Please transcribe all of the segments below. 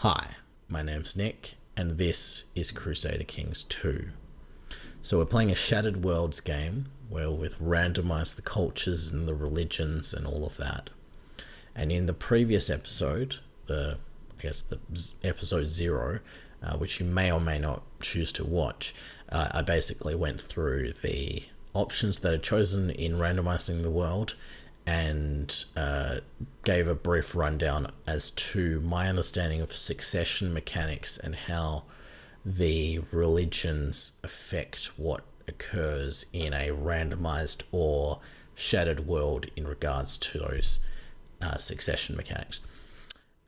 Hi, my name's Nick, and this is Crusader Kings II. So we're playing a Shattered Worlds game where we've randomized the cultures and the religions and all of that. And in the previous episode, the episode 0, which you may or may not choose to watch, I basically went through the options that are chosen in randomizing the world and gave a brief rundown as to my understanding of succession mechanics and how the religions affect what occurs in a randomized or shattered world in regards to those succession mechanics.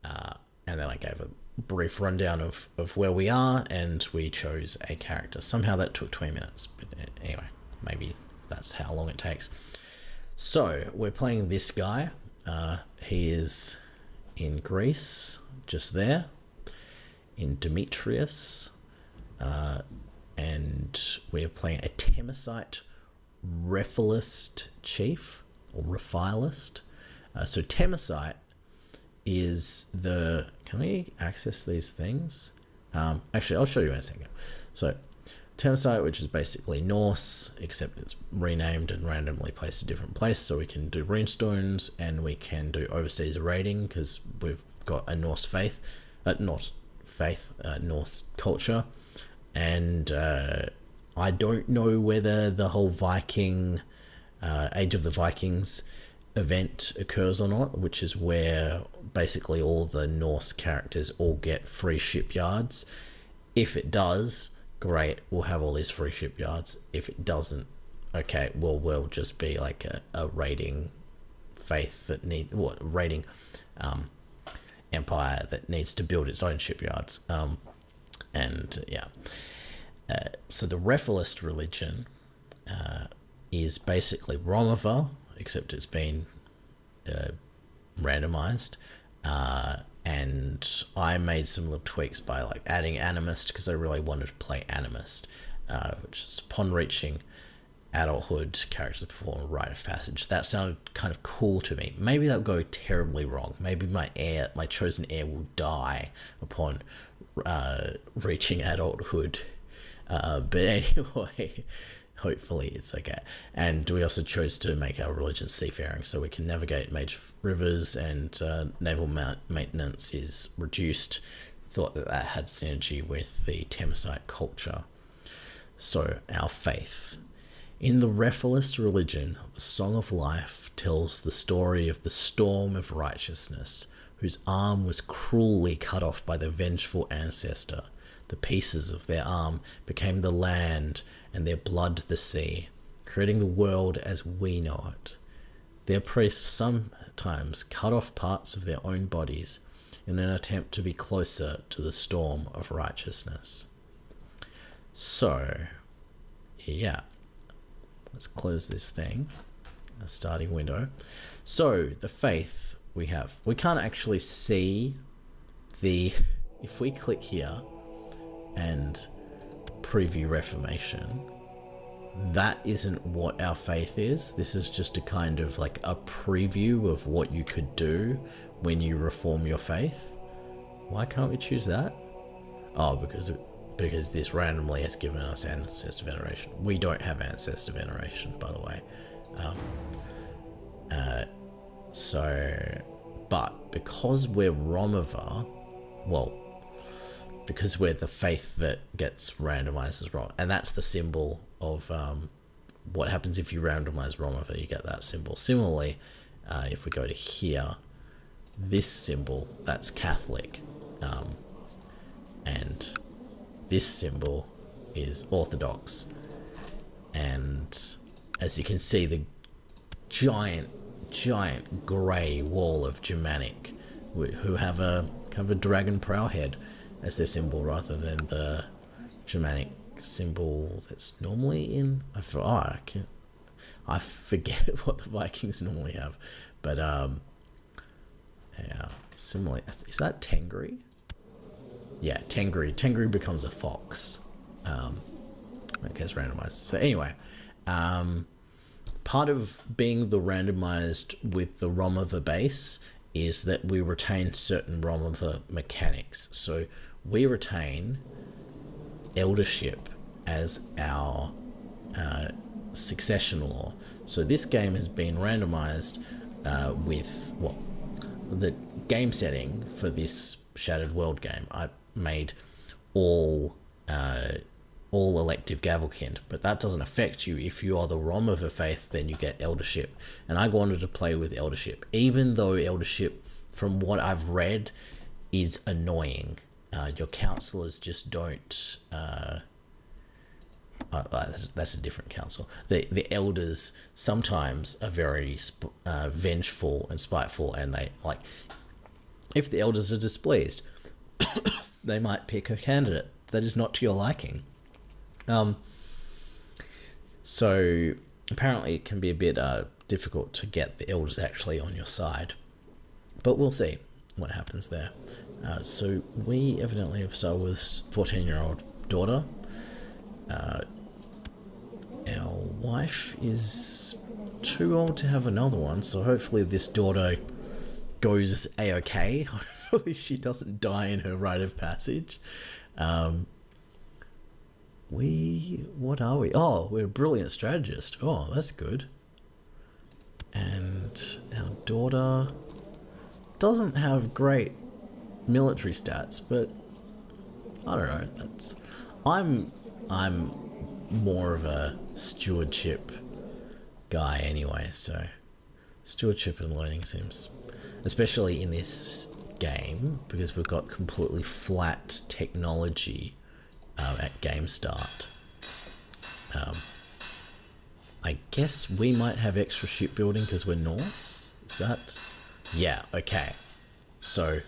And then I gave a brief rundown of where we are, and we chose a character. Somehow that took 20 minutes, but anyway, maybe that's how long it takes. So we're playing this guy. He is in Greece, just there, in Demetrius, and we're playing a Temesite Refilist chief, or Refilist. So Temesite is the... Can we access these things? Actually, I'll show you in a second. So Temesite, which is basically Norse, except it's renamed and randomly placed a different place, so we can do runestones and we can do overseas raiding because we've got a Norse faith, Norse culture. And I don't know whether the whole Viking, Age of the Vikings event occurs or not, which is where basically all the Norse characters all get free shipyards. If it does, great, we'll have all these free shipyards. If it doesn't, okay, well, we'll just be like a raiding faith that raiding empire that needs to build its own shipyards. So the Refilist religion is basically Romuva, except it's been randomized. And I made some little tweaks by like adding Animist because I really wanted to play Animist, which is upon reaching adulthood, characters perform a rite of passage. That sounded kind of cool to me. Maybe that would go terribly wrong. Maybe my chosen heir will die upon reaching adulthood. But anyway, hopefully it's okay. And we also chose to make our religion seafaring so we can navigate major rivers, and naval maintenance is reduced. Thought that had synergy with the Temesite culture. So our faith. In the Refilist religion, the Song of Life tells the story of the storm of righteousness, whose arm was cruelly cut off by the vengeful ancestor. The pieces of their arm became the land, and their blood the sea, creating the world as we know it. Their priests sometimes cut off parts of their own bodies in an attempt to be closer to the storm of righteousness. So, yeah, let's close this thing, a starting window. So, the faith we have, we can't actually see if we click here and preview Reformation, that isn't what our faith is. This is just a kind of like a preview of what you could do when you reform your faith. Why can't we choose that? Oh, because this randomly has given us ancestor veneration. We don't have ancestor veneration, by the way. But because we're Romuva, because we're the faith that gets randomized as wrong, and that's the symbol of what happens if you randomize Romuva, you get that symbol. Similarly, if we go to here, this symbol, that's Catholic, and this symbol is Orthodox. And as you can see, the giant grey wall of Germanic, who have a kind of a dragon prow head as their symbol rather than the Germanic symbol that's normally in... I forget what the Vikings normally have. But, yeah, similarly... Is that Tengri? Yeah, Tengri becomes a fox. That gets randomized. So anyway, part of being the randomized with the Romuva base is that we retain certain Romuva mechanics. So we retain eldership as our succession law. So this game has been randomized with the game setting for this Shattered World game. I made all elective Gavelkind, but that doesn't affect you. If you are the Romuva faith, then you get eldership, and I wanted to play with eldership, even though eldership, from what I've read, is annoying. Your counselors just don't that's a different council. The elders sometimes are very vengeful and spiteful, and they, like, if the elders are displeased, they might pick a candidate that is not to your liking. So apparently it can be a bit difficult to get the elders actually on your side, but we'll see what happens there. So we evidently have started with 14-year-old daughter. Our wife is too old to have another one, so hopefully this daughter goes a-okay. Hopefully she doesn't die in her rite of passage. What are we? Oh, we're a brilliant strategist. Oh, that's good. And our daughter doesn't have great military stats, but I don't know. I'm more of a stewardship guy anyway, so stewardship and learning seems, especially in this game, because we've got completely flat technology at game start. I guess we might have extra shipbuilding because we're Norse. Is that? Yeah, okay. So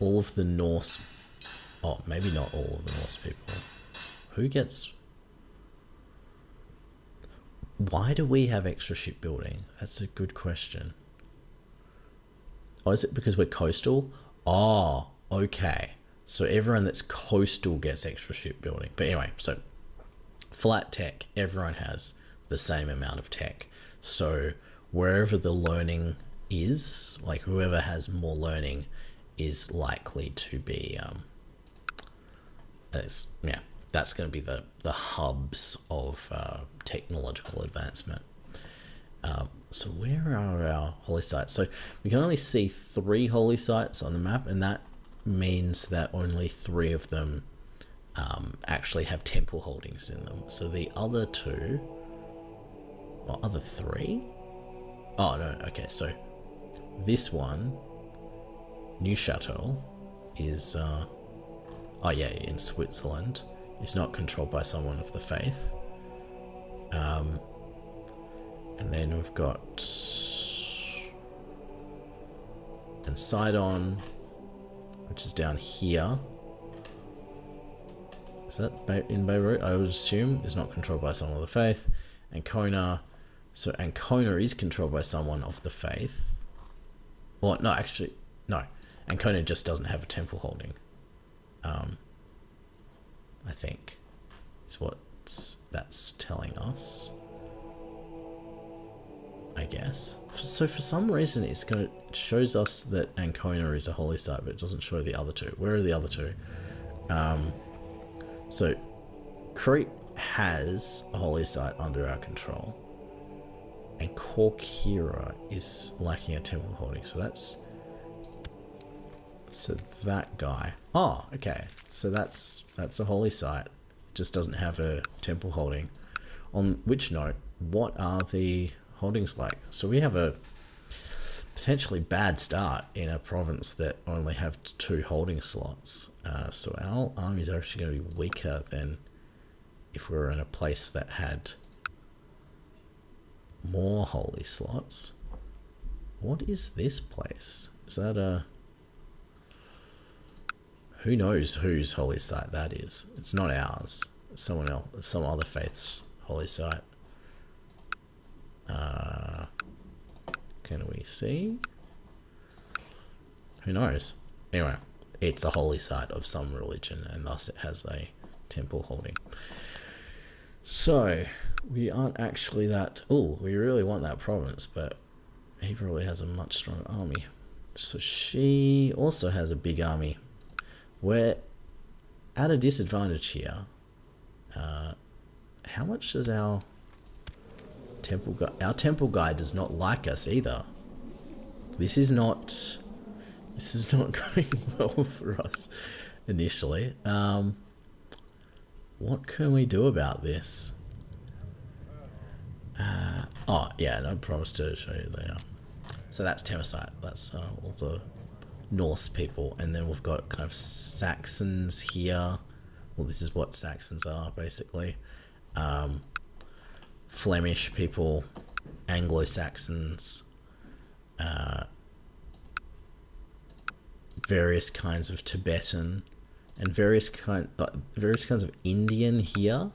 all of the Norse, maybe not all of the Norse people. Who gets... Why do we have extra shipbuilding? That's a good question. Oh, is it because we're coastal? Oh, okay. So everyone that's coastal gets extra shipbuilding. But anyway, so flat tech, everyone has the same amount of tech. So wherever the learning is, like whoever has more learning is likely to be, that's going to be the hubs of technological advancement. So where are our holy sites? So we can only see 3 holy sites on the map, and that means that only 3 of them actually have temple holdings in them. So the other 2, or other 3? Oh no, okay, so this one, New Chateau, is in Switzerland, is not controlled by someone of the faith. And then we've got and Sidon, which is down here. Is that in Beirut? I would assume is not controlled by someone of the faith. Ancona, so Ancona is controlled by someone of the faith. Well, no, actually, no. Ancona just doesn't have a temple holding. I think is what that's telling us. I guess. So for some reason it shows us that Ancona is a holy site, but it doesn't show the other 2. Where are the other 2? So Crete has a holy site under our control, and Corkira is lacking a temple holding. So that guy. Oh, okay. So that's a holy site. Just doesn't have a temple holding. On which note, what are the holdings like? So we have a potentially bad start in a province that only have 2 holding slots. So our armies are actually going to be weaker than if we were in a place that had more holy slots. What is this place? Is that a... Who knows whose holy site that is? It's not ours. It's someone else, some other faith's holy site. Can we see? Who knows? Anyway, it's a holy site of some religion, and thus it has a temple holding. So we aren't actually that... Oh, we really want that province, but he probably has a much stronger army. So she also has a big army. We're at a disadvantage here. How much does our temple guy... Our temple guy does not like us either. This is not going well for us initially. What can we do about this? Oh, yeah, I promised to show you later. So that's Temesite. That's all the Norse people. And then we've got kind of Saxons here. Well, this is what Saxons are, basically. Flemish people, Anglo-Saxons, various kinds of Tibetan, and various kinds of Indian here,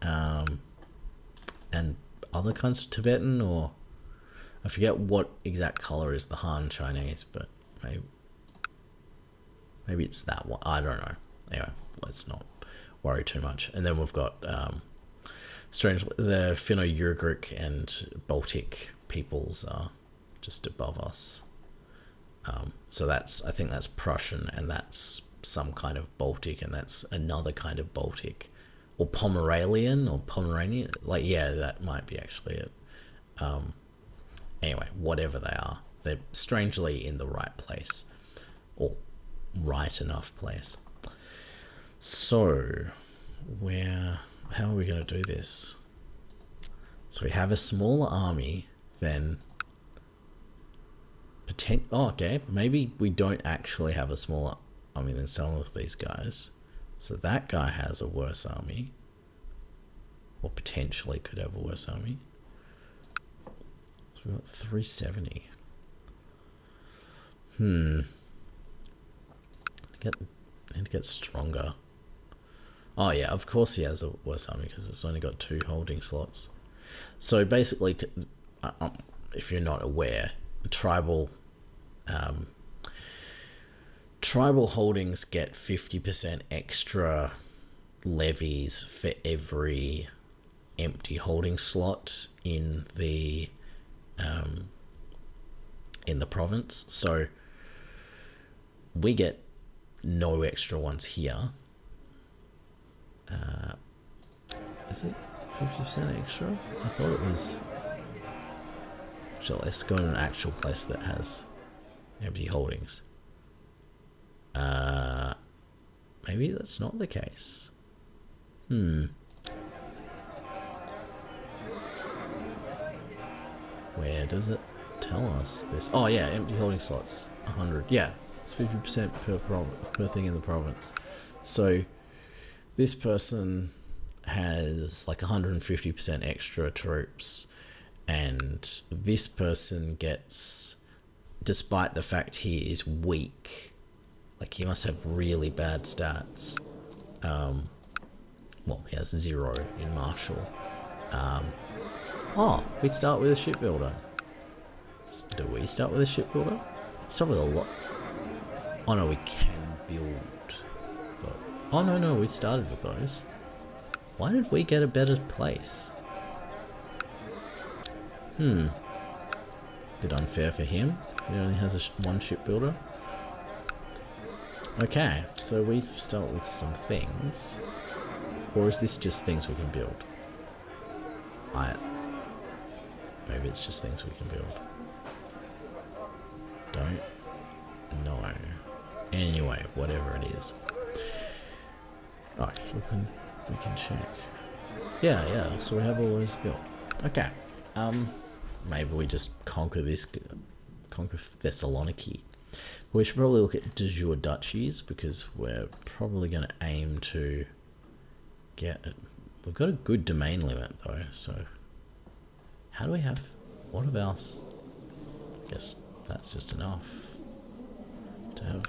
and other kinds of Tibetan, or I forget what exact color is the Han Chinese, but maybe it's that one. I don't know. Anyway, let's not worry too much. And then we've got strangely the Finno-Ugric and Baltic peoples are just above us. So I think that's Prussian, and that's some kind of Baltic, and that's another kind of Baltic, or Pomeranian, or Pomeranian. Like, yeah, that might be actually it. Anyway, whatever they are, they're strangely in the right place, or right enough place. So, how are we going to do this? So we have a smaller army than... Oh, okay, maybe we don't actually have a smaller army than some of these guys. So that guy has a worse army. Or potentially could have a worse army. So we've got 370. Need to get stronger. Oh yeah, of course he has a worse army because it's only got 2 holding slots. So basically, if you're not aware, tribal holdings get 50% extra levies for every empty holding slot in the province. So we get no extra ones here. Is it 50% extra? I thought it was... So let's go to an actual place that has empty holdings. Maybe that's not the case. Where does it tell us this? Oh yeah, empty holding slots, 100. Yeah, it's 50% per thing in the province. So this person has like 150% extra troops, and this person gets, despite the fact he is weak, like he must have really bad stats. Well, he has 0 in martial. Oh, we start with a shipbuilder. Do we start with a shipbuilder? Start with a lot. Oh no, we can build. Oh no, we started with those. Why did we get a better place? Bit unfair for him. He only has one shipbuilder. Okay, so we start with some things. Or is this just things we can build? Maybe it's just things we can build. Don't know. Anyway, whatever it is. Alright, we can check. Yeah, so we have all those built. Okay. Maybe we just conquer Thessaloniki. We should probably look at de jure duchies, because we're probably going to aim to get it. We've got a good domain limit though, so how do we have... What of else? I guess that's just enough to have...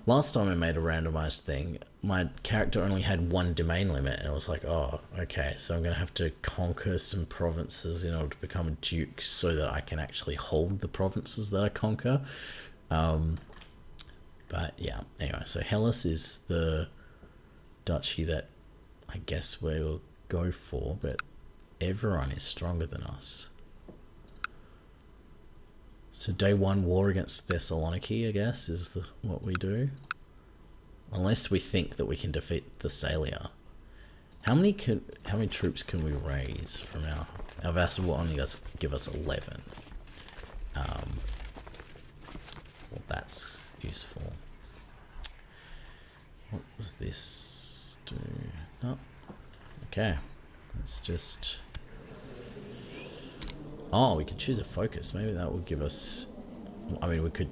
Last time I made a randomized thing, my character only had 1 domain limit, and I was like, oh, okay, so I'm going to have to conquer some provinces in order to become a duke so that I can actually hold the provinces that I conquer. But yeah, anyway, so Hellas is the duchy that I guess we'll go for, but everyone is stronger than us. So day one war against Thessaloniki, I guess, is what we do. Unless we think that we can defeat Thessalia. How many troops can we raise from our vassal will only give us 11. Well, that's useful. What was this do? Oh, okay. Let's just... Oh, we could choose a focus. Maybe that would give us... I mean, we could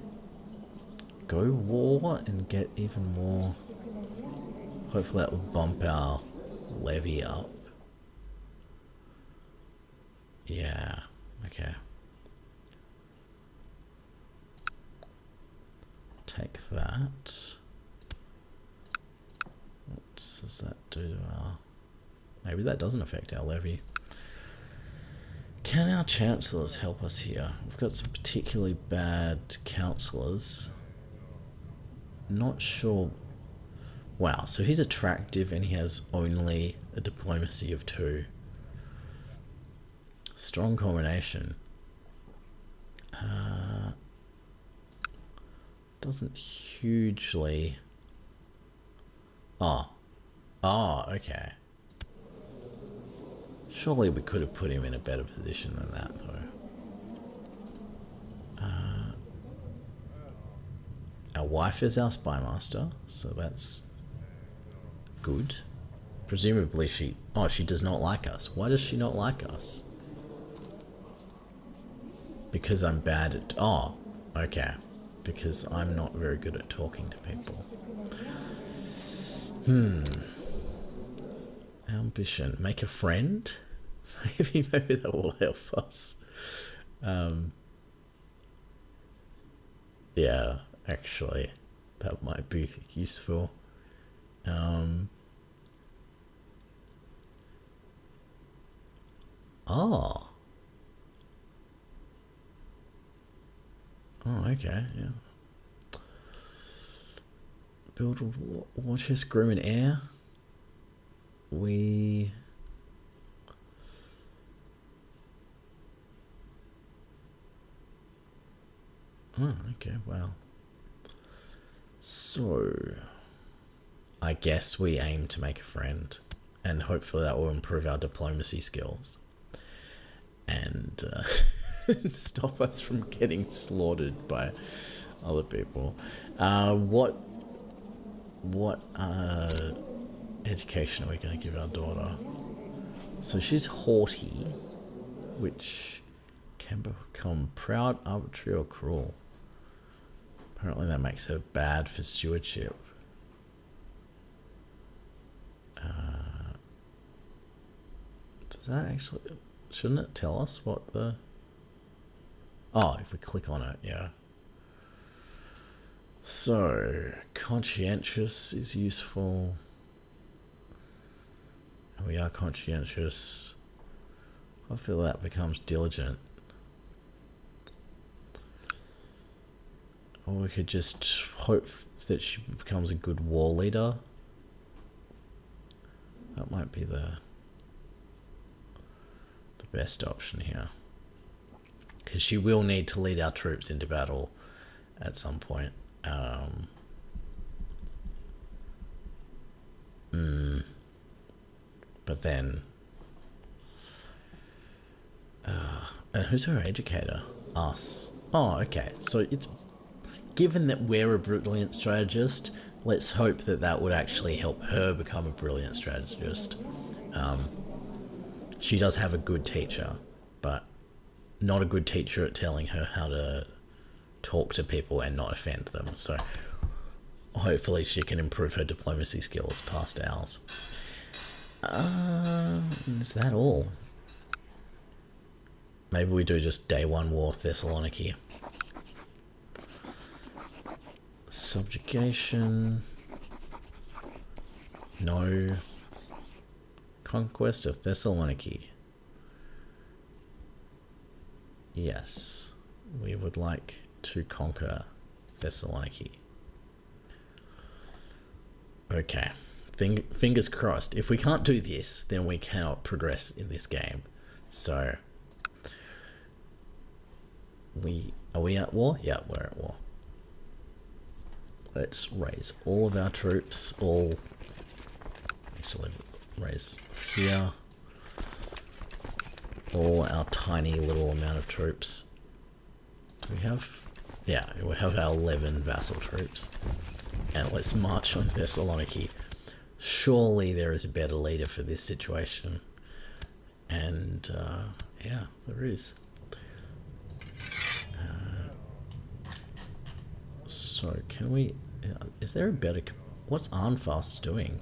go war and get even more... Hopefully that will bump our levy up. Yeah, okay. Take that. What does that do to our... Maybe that doesn't affect our levy. Can our chancellors help us here? We've got some particularly bad councillors. Not sure. Wow, so he's attractive and he has only a diplomacy of 2. Strong combination. Doesn't hugely... Oh, okay. Surely we could have put him in a better position than that, though. Our wife is our spy master, so that's good. Presumably she does not like us. Why does she not like us? Because I'm bad at... Oh, okay. Because I'm not very good at talking to people. Ambition. Make a friend? Maybe that will help us. Yeah, actually, that might be useful. Oh, okay, yeah. Build a war chest, groom and heir. We... Oh, okay, wow. So, I guess we aim to make a friend, and hopefully that will improve our diplomacy skills, and stop us from getting slaughtered by other people. What education are we going to give our daughter? So she's haughty, which can become proud, arbitrary, or cruel. Apparently that makes her bad for stewardship. Does that actually... Shouldn't it tell us what the... Oh, if we click on it, yeah. So, conscientious is useful. We are conscientious. I feel that becomes diligent. Or we could just hope that she becomes a good war leader. That might be the best option here. Because she will need to lead our troops into battle at some point. But then... and who's her educator? Us. Oh, okay. So it's... Given that we're a brilliant strategist, let's hope that that would actually help her become a brilliant strategist. She does have a good teacher, but not a good teacher at telling her how to talk to people and not offend them. So hopefully she can improve her diplomacy skills past ours. Is that all? Maybe we do just day one war Thessaloniki. Subjugation. No. Conquest of Thessaloniki. Yes. We would like to conquer Thessaloniki. Okay. Fingers crossed. If we can't do this, then we cannot progress in this game. So... we Are we at war? Yeah, we're at war. Let's raise all of our troops. Actually, raise here. All our tiny little amount of troops. Do we have? Yeah, we have our 11 vassal troops. And let's march on Thessaloniki. Surely there is a better leader for this situation. And, yeah, there is. So, can we... is there a better... What's Arnfast doing?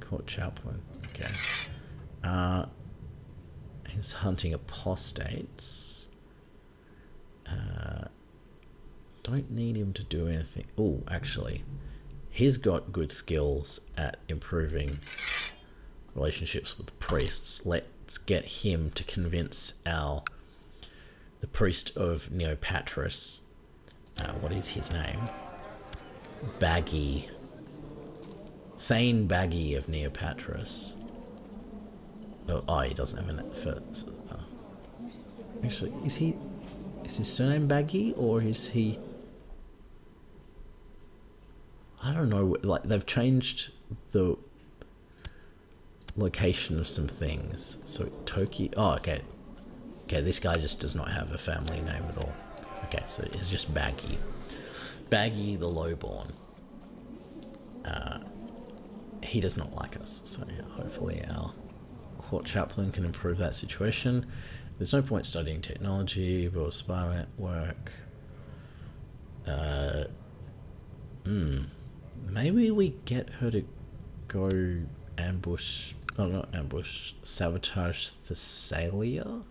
Court chaplain. Okay. He's hunting apostates. Don't need him to do anything. Oh, actually, he's got good skills at improving relationships with priests. Let's get him to convince the priest of Neopatris. What is his name? Baggy. Thane Baggy of Neopatris. Oh, he doesn't have an first. Actually, is his surname Baggy, or is he... I don't know, like, they've changed the location of some things. So, Toki... Oh, okay. Okay, this guy just does not have a family name at all. Okay, so it's just Baggy. Baggy the Lowborn. He does not like us, so yeah, hopefully our court chaplain can improve that situation. There's no point studying technology, build a spy network. Maybe we get her to go ambush... Oh, not ambush. Sabotage Thessalia?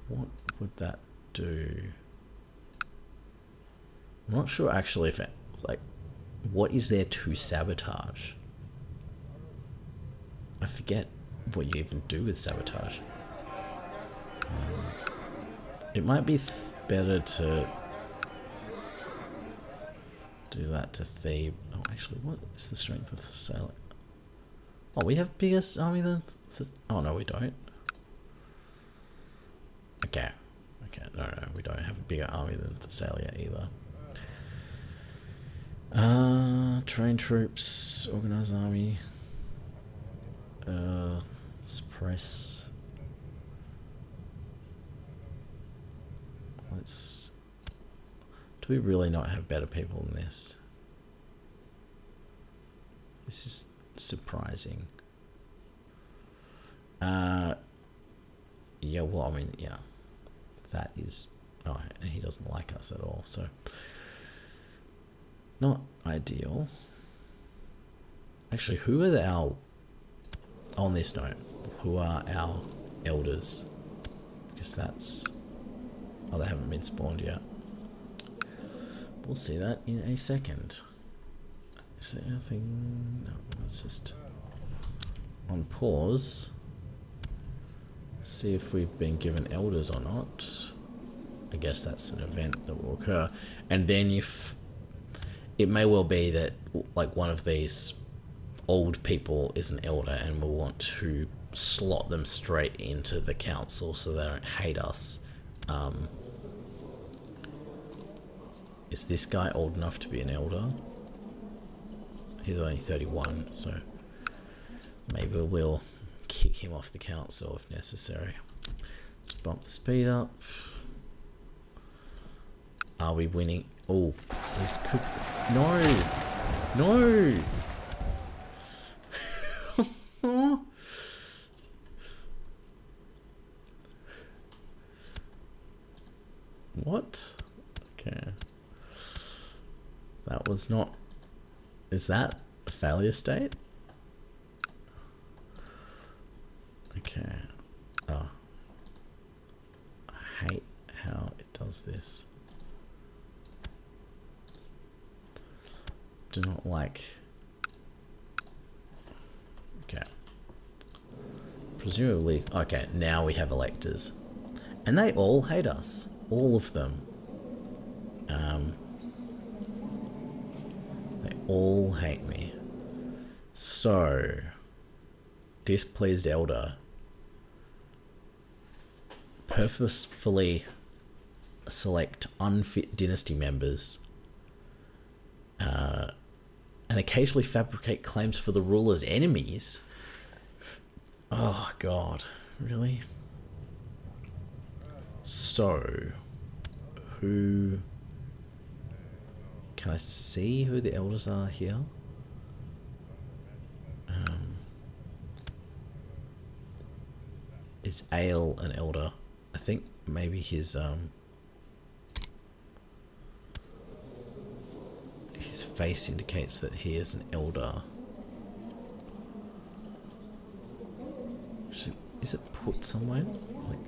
What would that do? I'm not sure actually if it... Like, what is there to sabotage? I forget what you even do with sabotage. It might be better to do that to Thebes. Oh, actually, what is the strength of Thessalia? Oh, we have biggest army than... Oh, no, we don't. Okay. Okay, no, we don't have a bigger army than Thessalia either. Train troops, organize army. Suppress. Let's... Do we really not have better people than this? This is surprising. Yeah, well, I mean, yeah. That is... Oh, and he doesn't like us at all, so... Not ideal. Actually, who are our... On this note, who are our elders? Because that's... Oh, they haven't been spawned yet. We'll see that in a second. Is there anything... No, let's just... On pause. See if we've been given elders or not. I guess that's an event that will occur. And then if... It may well be that, like, one of these old people is an elder and we'll want to slot them straight into the council so they don't hate us. Is this guy old enough to be an elder? He's only 31, so maybe we'll kick him off the council if necessary. Let's bump the speed up. Are we winning? Oh, this could... No! No! What? Okay. That was not... Is that a failure state? Okay. Oh. I hate how it does this. Do not like... Okay. Presumably... Okay, now we have electors. And they all hate us. All of them. They all hate me. So... Displeased elder. Purposefully select unfit dynasty members, and occasionally fabricate claims for the ruler's enemies. Oh god, really? So, who... Can I see who the elders are here? Is Ale an elder? I think maybe his face indicates that he is an elder. Is it put somewhere? Like,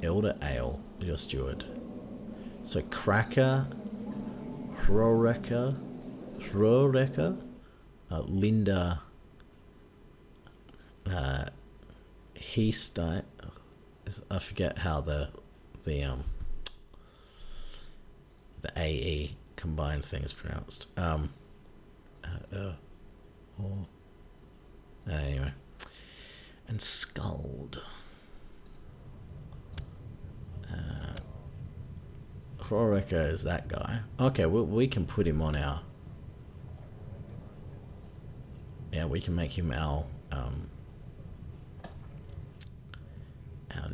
Elder Ale, your steward. So Cracker, Hroreka, Linda, Heestein. I forget how the AE combined thing is pronounced. Anyway, and Skuld. Hroreka is that guy. Okay, we can put him on our... Yeah, we can make him our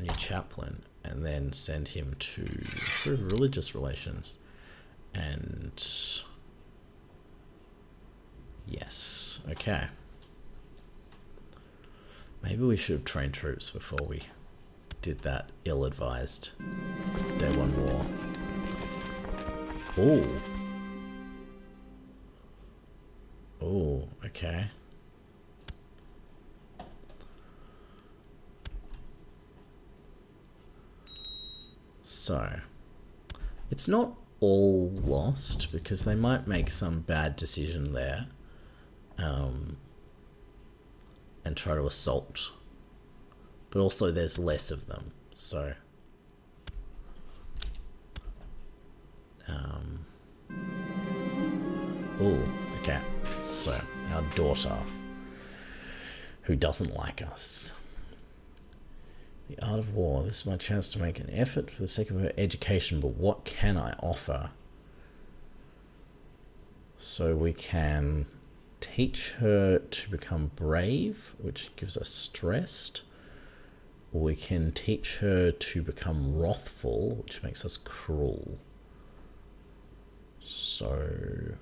new chaplain, and then send him to religious relations. And yes, okay. Maybe we should have trained troops before we did that ill-advised Day 1 war. Oh. Oh, okay. So, it's not all lost, because they might make some bad decision there, and try to assault. But also there's less of them, so... Oh, okay. So, our daughter, who doesn't like us. The art of war. This is my chance to make an effort for the sake of her education, but what can I offer? So we can teach her to become brave, which gives us stressed. Or we can teach her to become wrathful, which makes us cruel. So...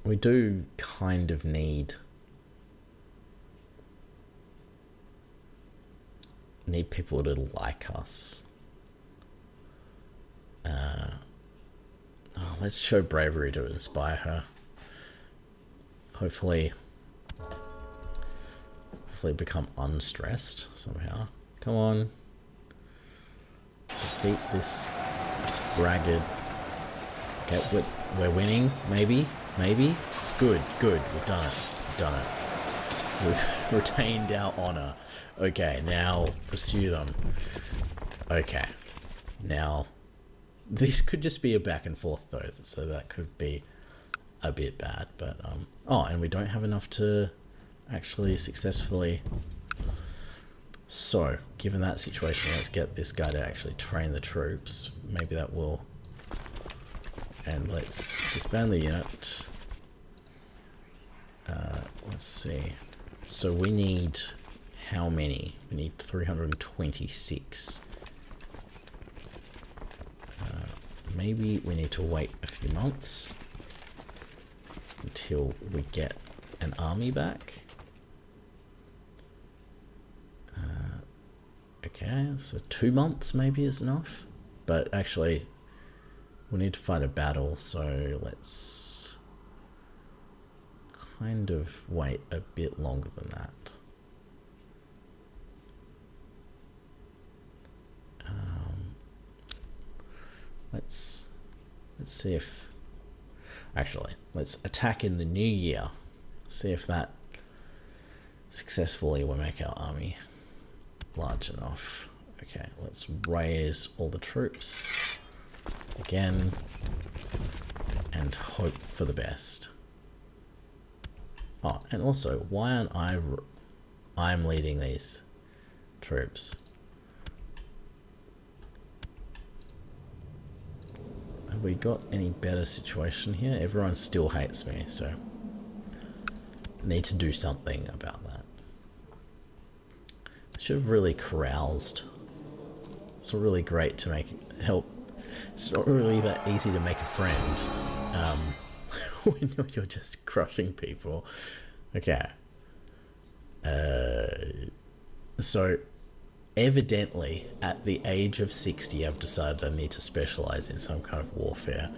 We do kind of need people to like us. Let's show bravery to inspire her. Hopefully become unstressed somehow. Come on. Defeat this braggart. Okay, we're winning, maybe? Good, we've done it. We've retained our honor. Okay, now pursue them. Okay, now this could just be a back and forth though, so that could be a bit bad, but oh, and we don't have enough to actually successfully... So, given that situation, let's get this guy to actually train the troops. Maybe that will... And let's disband the unit. Let's see. So we need how many? We need 326. Maybe we need to wait a few months until we get an army back. Okay, so 2 months maybe is enough. But actually, we need to fight a battle, so let's kind of wait a bit longer than that. Let's see if... Actually, let's attack in the new year. See if that successfully will make our army large enough. Okay, let's raise all the troops again and and hope for the best. Oh, and also, why aren't I'm leading these troops? Have we got any better situation here? Everyone still hates me, so need to do something about that. I should have really caroused. It's not really great to help. It's not really that easy to make a friend when you're just crushing people. Okay. So evidently at the age of 60 I've decided I need to specialize in some kind of warfare.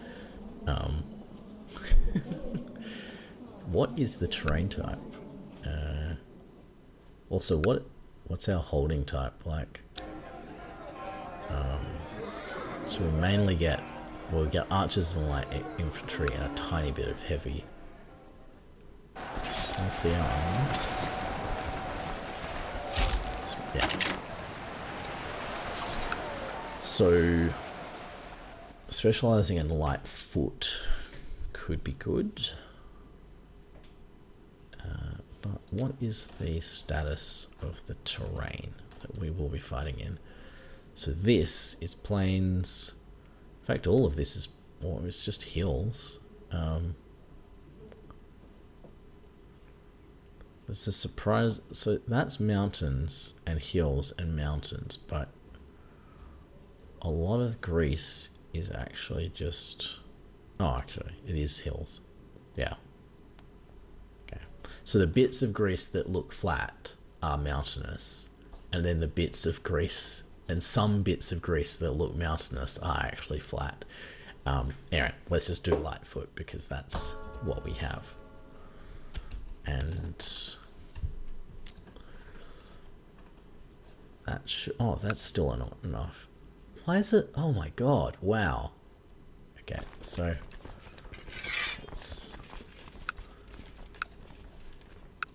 What is the terrain type? Also, what's our holding type like? So we mainly get archers and light infantry and a tiny bit of heavy. Let's see our army. Yeah. So specializing in light foot could be good. But what is the status of the terrain that we will be fighting in? So this is plains. In fact, all of this is, well, it's just hills. There's a surprise. So that's mountains and hills and mountains, but a lot of Greece is actually just, oh, actually, it is hills. Yeah. Okay. So the bits of Greece that look flat are mountainous, and then the bits of Greece and some bits of Greece that look mountainous are actually flat. Anyway, let's just do Lightfoot because that's what we have. And that should, oh, that's still not enough. Why is it? Oh my god, wow. Okay, so let's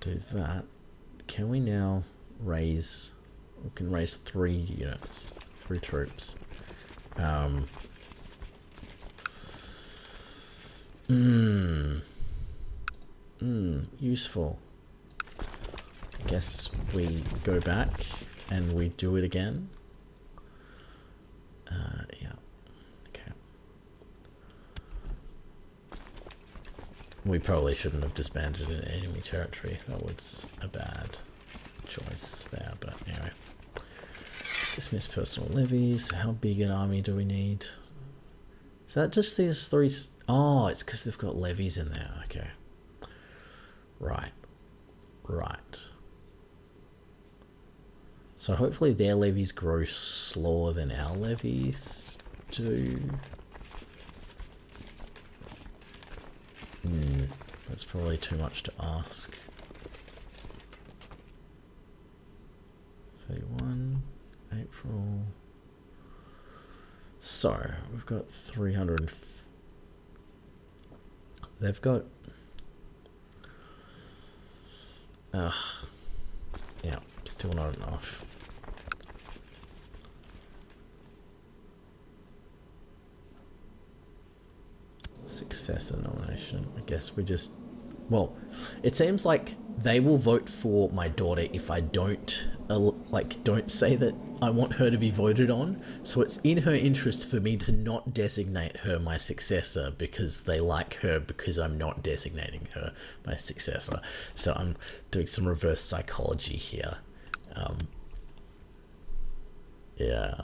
do that. Can we now raise, we can raise 3 units, 3 troops. Useful. I guess we go back and we do it again. Yeah. Okay. We probably shouldn't have disbanded in enemy territory. That was a bad choice there, but anyway. Dismiss personal levies. How big an army do we need? Is that just these 3? Oh, it's because they've got levies in there. Okay. Right. Right. So hopefully their levies grow slower than our levies do. That's probably too much to ask. 31 April. So we've got 300. They've got. Yeah, still not enough. Successor nomination. I guess we just, well, it seems like they will vote for my daughter if I don't don't say that I want her to be voted on. So it's in her interest for me to not designate her my successor because they like her because I'm not designating her my successor. So I'm doing some reverse psychology here. Yeah.